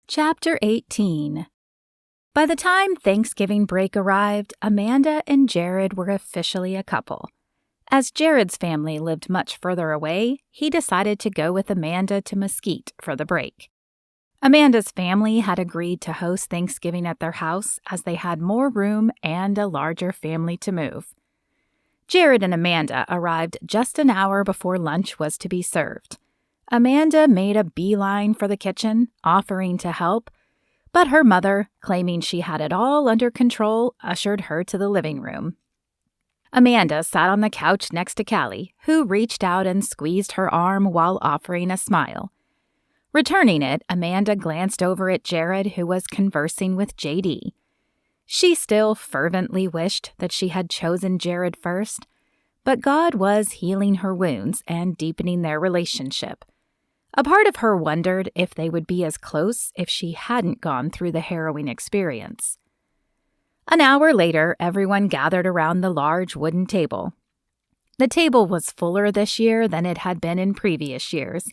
Chapter 18. By the time Thanksgiving break arrived, Amanda and Jared were officially a couple. As Jared's family lived much further away, he decided to go with Amanda to Mesquite for the break. Amanda's family had agreed to host Thanksgiving at their house as they had more room and a larger family to move. Jared and Amanda arrived just an hour before lunch was to be served. Amanda made a beeline for the kitchen, offering to help, but her mother, claiming she had it all under control, ushered her to the living room. Amanda sat on the couch next to Callie, who reached out and squeezed her arm while offering a smile. Returning it, Amanda glanced over at Jared, who was conversing with JD. She still fervently wished that she had chosen Jared first, but God was healing her wounds and deepening their relationship. A part of her wondered if they would be as close if she hadn't gone through the harrowing experience. An hour later, everyone gathered around the large wooden table. The table was fuller this year than it had been in previous years,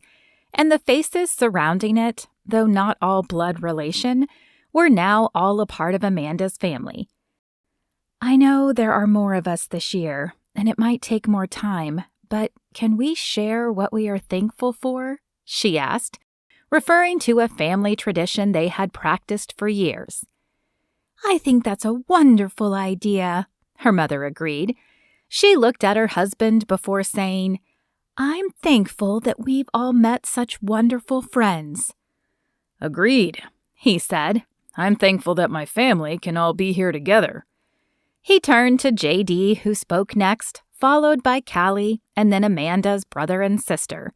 and the faces surrounding it, though not all blood relation, were now all a part of Amanda's family. "I know there are more of us this year, and it might take more time, but can we share what we are thankful for?" she asked, referring to a family tradition they had practiced for years. "I think that's a wonderful idea," her mother agreed. She looked at her husband before saying, "I'm thankful that we've all met such wonderful friends." "Agreed," he said. "I'm thankful that my family can all be here together." He turned to JD, who spoke next, followed by Callie and then Amanda's brother and sister.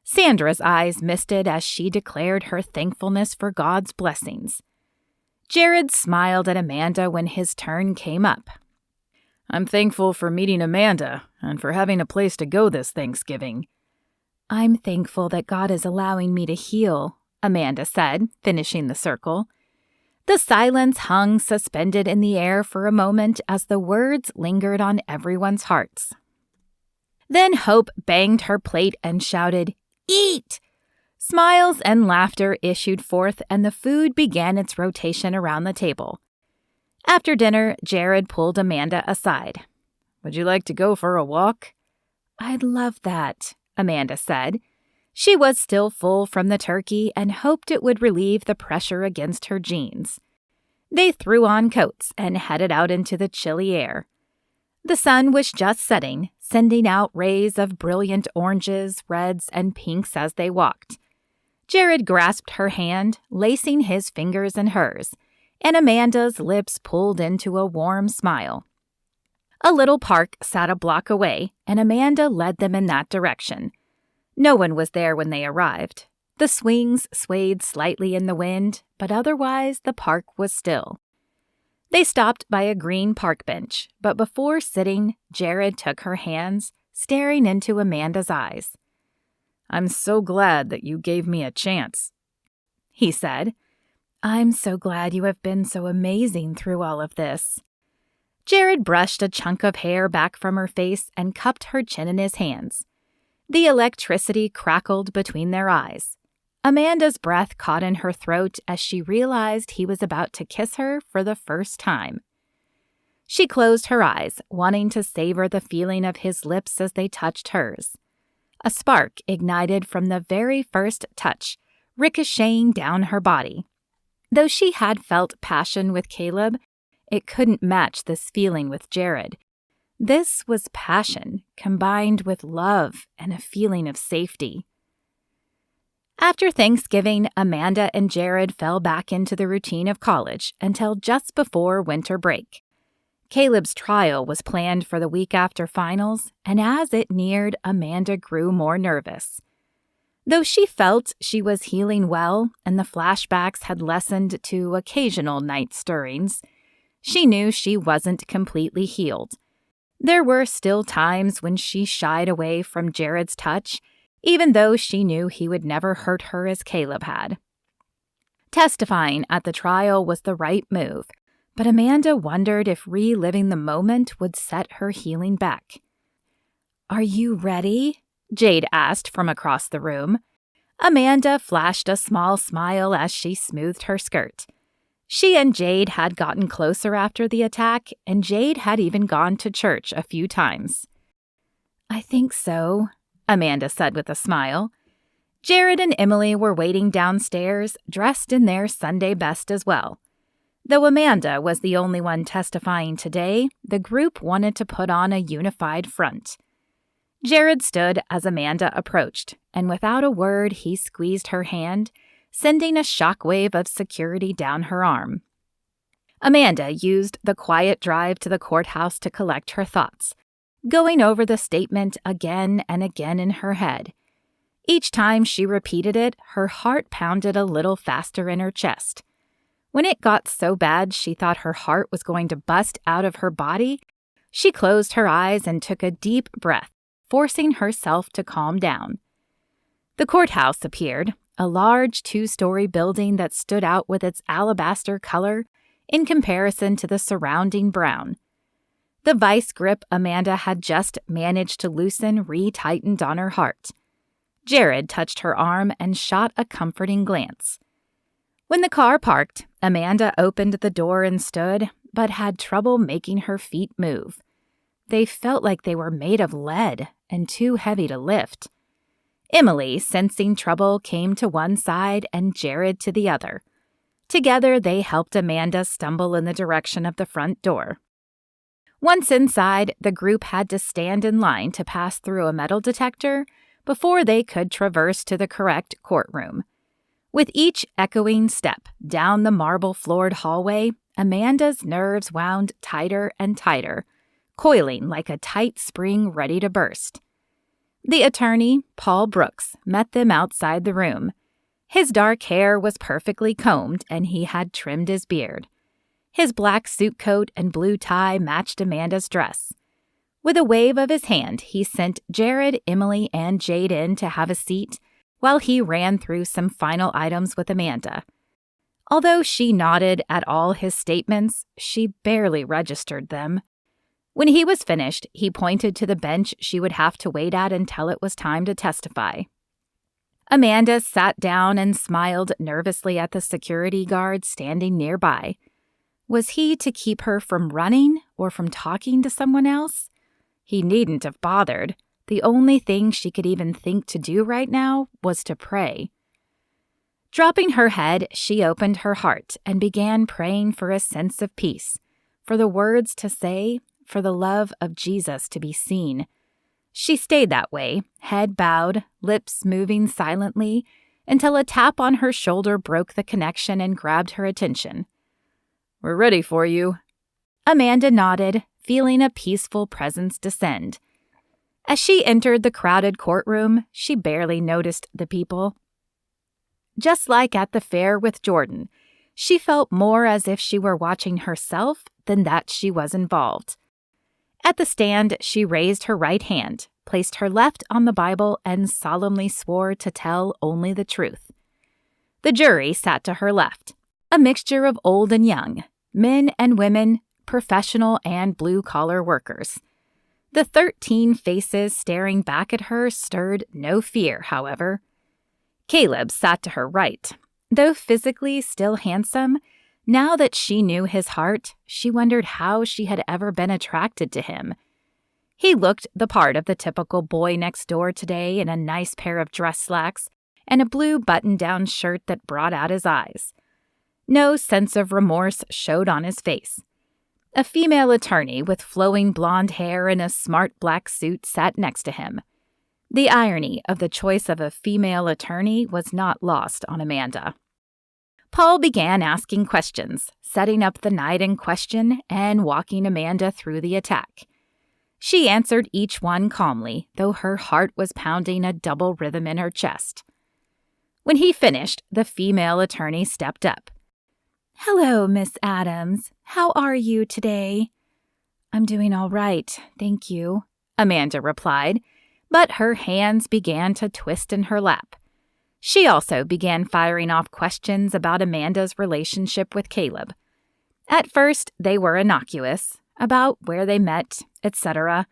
Sandra's eyes misted as she declared her thankfulness for God's blessings. Jared smiled at Amanda when his turn came up. "I'm thankful for meeting Amanda and for having a place to go this Thanksgiving." "I'm thankful that God is allowing me to heal," Amanda said, finishing the circle. The silence hung suspended in the air for a moment as the words lingered on everyone's hearts. Then Hope banged her plate and shouted, "Eat!" Smiles and laughter issued forth, and the food began its rotation around the table. After dinner, Jared pulled Amanda aside. "Would you like to go for a walk?" "I'd love that," Amanda said. She was still full from the turkey and hoped it would relieve the pressure against her jeans. They threw on coats and headed out into the chilly air. The sun was just setting, sending out rays of brilliant oranges, reds, and pinks as they walked. Jared grasped her hand, lacing his fingers in hers, and Amanda's lips pulled into a warm smile. A little park sat a block away, and Amanda led them in that direction. No one was there when they arrived. The swings swayed slightly in the wind, but otherwise the park was still. They stopped by a green park bench, but before sitting, Jared took her hands, staring into Amanda's eyes. "I'm so glad that you gave me a chance," he said. "I'm so glad you have been so amazing through all of this." Jared brushed a chunk of hair back from her face and cupped her chin in his hands. The electricity crackled between their eyes. Amanda's breath caught in her throat as she realized he was about to kiss her for the first time. She closed her eyes, wanting to savor the feeling of his lips as they touched hers. A spark ignited from the very first touch, ricocheting down her body. Though she had felt passion with Caleb, it couldn't match this feeling with Jared. This was passion combined with love and a feeling of safety. After Thanksgiving, Amanda and Jared fell back into the routine of college until just before winter break. Caleb's trial was planned for the week after finals, and as it neared, Amanda grew more nervous. Though she felt she was healing well and the flashbacks had lessened to occasional night stirrings, she knew she wasn't completely healed. There were still times when she shied away from Jared's touch, even though she knew he would never hurt her as Caleb had. Testifying at the trial was the right move, but Amanda wondered if reliving the moment would set her healing back. "Are you ready?" Jade asked from across the room. Amanda flashed a small smile as she smoothed her skirt. She and Jade had gotten closer after the attack, and Jade had even gone to church a few times. "I think so," Amanda said with a smile. Jared and Emily were waiting downstairs, dressed in their Sunday best as well. Though Amanda was the only one testifying today, the group wanted to put on a unified front. Jared stood as Amanda approached, and without a word he squeezed her hand, sending a shockwave of security down her arm. Amanda used the quiet drive to the courthouse to collect her thoughts, going over the statement again and again in her head. Each time she repeated it, her heart pounded a little faster in her chest. When it got so bad she thought her heart was going to bust out of her body, she closed her eyes and took a deep breath, forcing herself to calm down. The courthouse appeared, a large 2-story building that stood out with its alabaster color in comparison to the surrounding brown. The vice grip Amanda had just managed to loosen re-tightened on her heart. Jared touched her arm and shot a comforting glance. When the car parked, Amanda opened the door and stood, but had trouble making her feet move. They felt like they were made of lead and too heavy to lift. Emily, sensing trouble, came to one side and Jared to the other. Together, they helped Amanda stumble in the direction of the front door. Once inside, the group had to stand in line to pass through a metal detector before they could traverse to the correct courtroom. With each echoing step down the marble-floored hallway, Amanda's nerves wound tighter and tighter, coiling like a tight spring ready to burst. The attorney, Paul Brooks, met them outside the room. His dark hair was perfectly combed, and he had trimmed his beard. His black suit coat and blue tie matched Amanda's dress. With a wave of his hand, he sent Jared, Emily, and Jade in to have a seat while he ran through some final items with Amanda. Although she nodded at all his statements, she barely registered them. When he was finished, he pointed to the bench she would have to wait at until it was time to testify. Amanda sat down and smiled nervously at the security guard standing nearby. Was he to keep her from running or from talking to someone else? He needn't have bothered. The only thing she could even think to do right now was to pray. Dropping her head, she opened her heart and began praying for a sense of peace, for the words to say, for the love of Jesus to be seen. She stayed that way, head bowed, lips moving silently, until a tap on her shoulder broke the connection and grabbed her attention. "We're ready for you." Amanda nodded, feeling a peaceful presence descend. As she entered the crowded courtroom, she barely noticed the people. Just like at the fair with Jordan, she felt more as if she were watching herself than that she was involved. At the stand, she raised her right hand, placed her left on the Bible, and solemnly swore to tell only the truth. The jury sat to her left, a mixture of old and young, men and women, professional and blue-collar workers. The 13 faces staring back at her stirred no fear, however. Caleb sat to her right. Though physically still handsome, now that she knew his heart, she wondered how she had ever been attracted to him. He looked the part of the typical boy next door today in a nice pair of dress slacks and a blue button-down shirt that brought out his eyes. No sense of remorse showed on his face. A female attorney with flowing blonde hair and a smart black suit sat next to him. The irony of the choice of a female attorney was not lost on Amanda. Paul began asking questions, setting up the night in question and walking Amanda through the attack. She answered each one calmly, though her heart was pounding a double rhythm in her chest. When he finished, the female attorney stepped up. "Hello, Miss Adams. How are you today?" "I'm doing all right, thank you," Amanda replied, but her hands began to twist in her lap. She also began firing off questions about Amanda's relationship with Caleb. At first, they were innocuous, about where they met, etc.,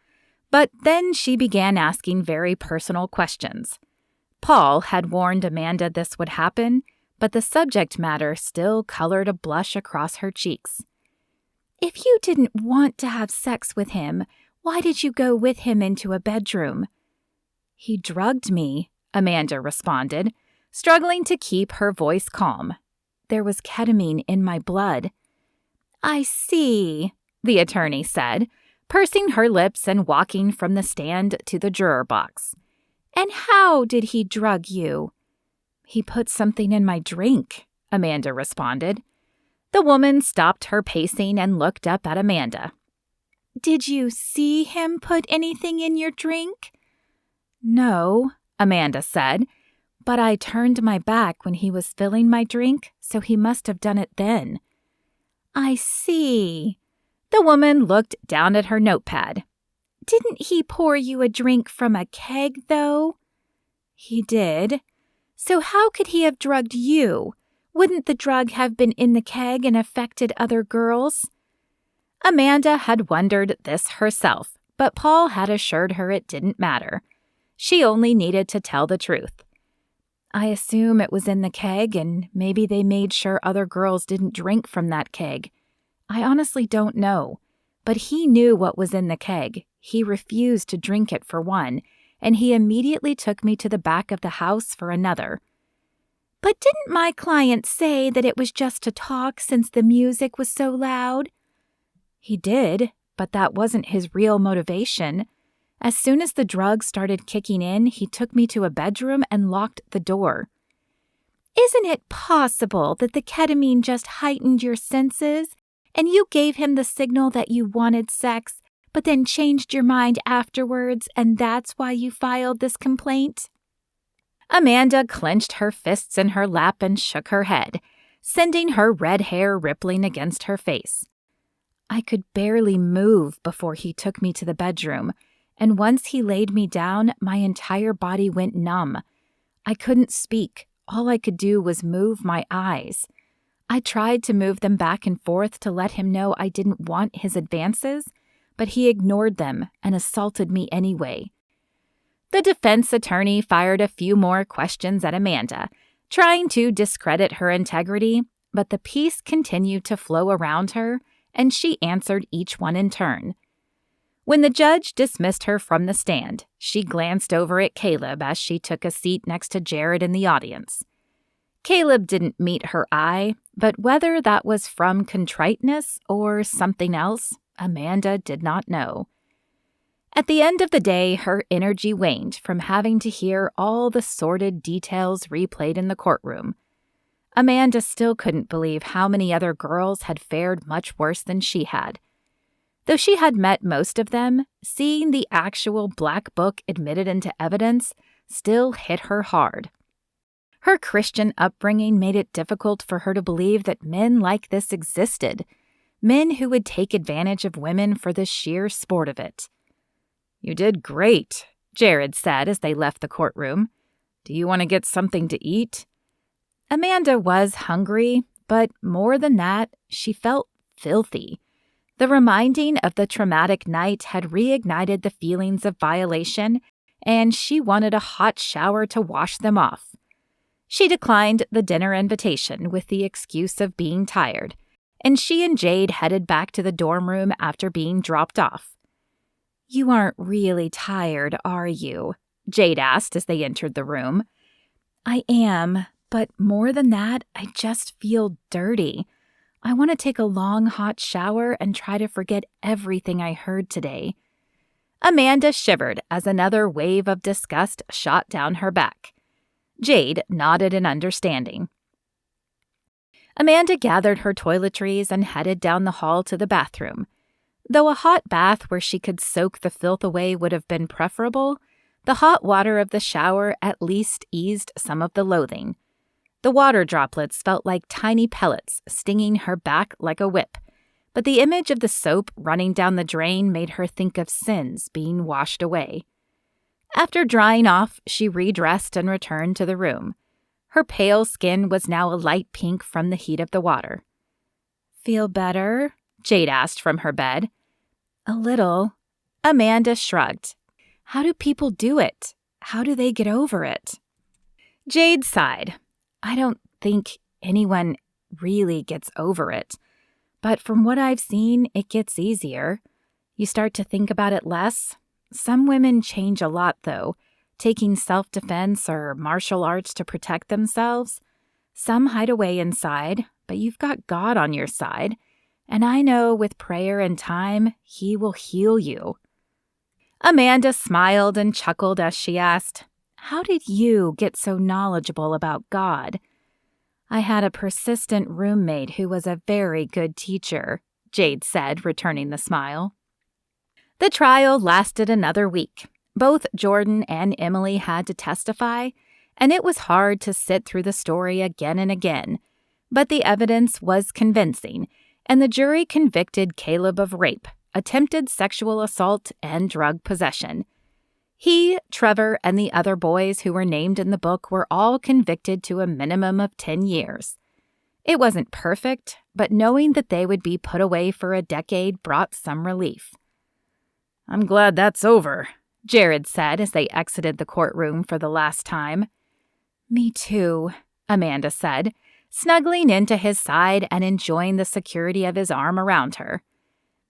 but then she began asking very personal questions. Paul had warned Amanda this would happen, but the subject matter still colored a blush across her cheeks. "If you didn't want to have sex with him, why did you go with him into a bedroom?" "He drugged me," Amanda responded, struggling to keep her voice calm. "There was ketamine in my blood." "I see," the attorney said, pursing her lips and walking from the stand to the juror box. "And how did he drug you?" "He put something in my drink," Amanda responded. The woman stopped her pacing and looked up at Amanda. "Did you see him put anything in your drink?" "No," Amanda said, "but I turned my back when he was filling my drink, so he must have done it then." "I see." The woman looked down at her notepad. "Didn't he pour you a drink from a keg, though?" "He did." "So how could he have drugged you? Wouldn't the drug have been in the keg and affected other girls?" Amanda had wondered this herself, but Paul had assured her it didn't matter. She only needed to tell the truth. "I assume it was in the keg, and maybe they made sure other girls didn't drink from that keg. I honestly don't know. But he knew what was in the keg. He refused to drink it for one, and he immediately took me to the back of the house for another." "But didn't my client say that it was just to talk since the music was so loud?" "He did, but that wasn't his real motivation. As soon as the drugs started kicking in, he took me to a bedroom and locked the door." "Isn't it possible that the ketamine just heightened your senses, and you gave him the signal that you wanted sex, but then changed your mind afterwards, and that's why you filed this complaint?" Amanda clenched her fists in her lap and shook her head, sending her red hair rippling against her face. "I could barely move before he took me to the bedroom, and once he laid me down, my entire body went numb. I couldn't speak. All I could do was move my eyes. I tried to move them back and forth to let him know I didn't want his advances, but he ignored them and assaulted me anyway." The defense attorney fired a few more questions at Amanda, trying to discredit her integrity, but the piece continued to flow around her, and she answered each one in turn. When the judge dismissed her from the stand, she glanced over at Caleb as she took a seat next to Jared in the audience. Caleb didn't meet her eye, but whether that was from contriteness or something else, Amanda did not know. At the end of the day, her energy waned from having to hear all the sordid details replayed in the courtroom. Amanda still couldn't believe how many other girls had fared much worse than she had. Though she had met most of them, seeing the actual black book admitted into evidence still hit her hard. Her Christian upbringing made it difficult for her to believe that men like this existed, men who would take advantage of women for the sheer sport of it. "You did great," Jared said as they left the courtroom. "Do you want to get something to eat?" Amanda was hungry, but more than that, she felt filthy. The reminding of the traumatic night had reignited the feelings of violation, and she wanted a hot shower to wash them off. She declined the dinner invitation with the excuse of being tired, and she and Jade headed back to the dorm room after being dropped off. "You aren't really tired, are you?" Jade asked as they entered the room. "I am, but more than that, I just feel dirty. I want to take a long hot shower and try to forget everything I heard today." Amanda shivered as another wave of disgust shot down her back. Jade nodded in understanding. Amanda gathered her toiletries and headed down the hall to the bathroom. Though a hot bath where she could soak the filth away would have been preferable, the hot water of the shower at least eased some of the loathing. The water droplets felt like tiny pellets stinging her back like a whip, but the image of the soap running down the drain made her think of sins being washed away. After drying off, she redressed and returned to the room. Her pale skin was now a light pink from the heat of the water. "Feel better?" Jade asked from her bed. "A little." Amanda shrugged. "How do people do it? How do they get over it?" Jade sighed. I don't think anyone really gets over it. But from what I've seen, it gets easier. You start to think about it less. Some women change a lot, though, taking self-defense or martial arts to protect themselves. Some hide away inside, but you've got God on your side. And I know with prayer and time, He will heal you. Amanda smiled and chuckled as she asked, How did you get so knowledgeable about God? I had a persistent roommate who was a very good teacher, Jade said, returning the smile. The trial lasted another week. Both Jordan and Emily had to testify, and it was hard to sit through the story again and again. But the evidence was convincing, and the jury convicted Caleb of rape, attempted sexual assault, and drug possession. He, Trevor, and the other boys who were named in the book were all convicted to a minimum of 10 years. It wasn't perfect, but knowing that they would be put away for a decade brought some relief. I'm glad that's over, Jared said as they exited the courtroom for the last time. Me too, Amanda said, snuggling into his side and enjoying the security of his arm around her.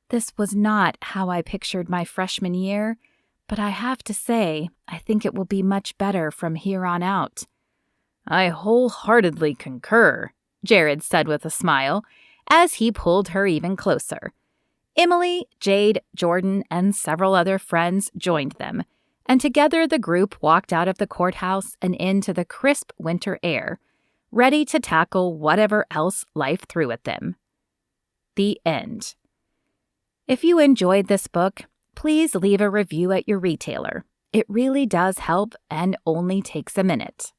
This was not how I pictured my freshman year, but I have to say, I think it will be much better from here on out. I wholeheartedly concur, Jared said with a smile, as he pulled her even closer. Emily, Jade, Jordan, and several other friends joined them, and together the group walked out of the courthouse and into the crisp winter air, ready to tackle whatever else life threw at them. The end. If you enjoyed this book, please leave a review at your retailer. It really does help and only takes a minute.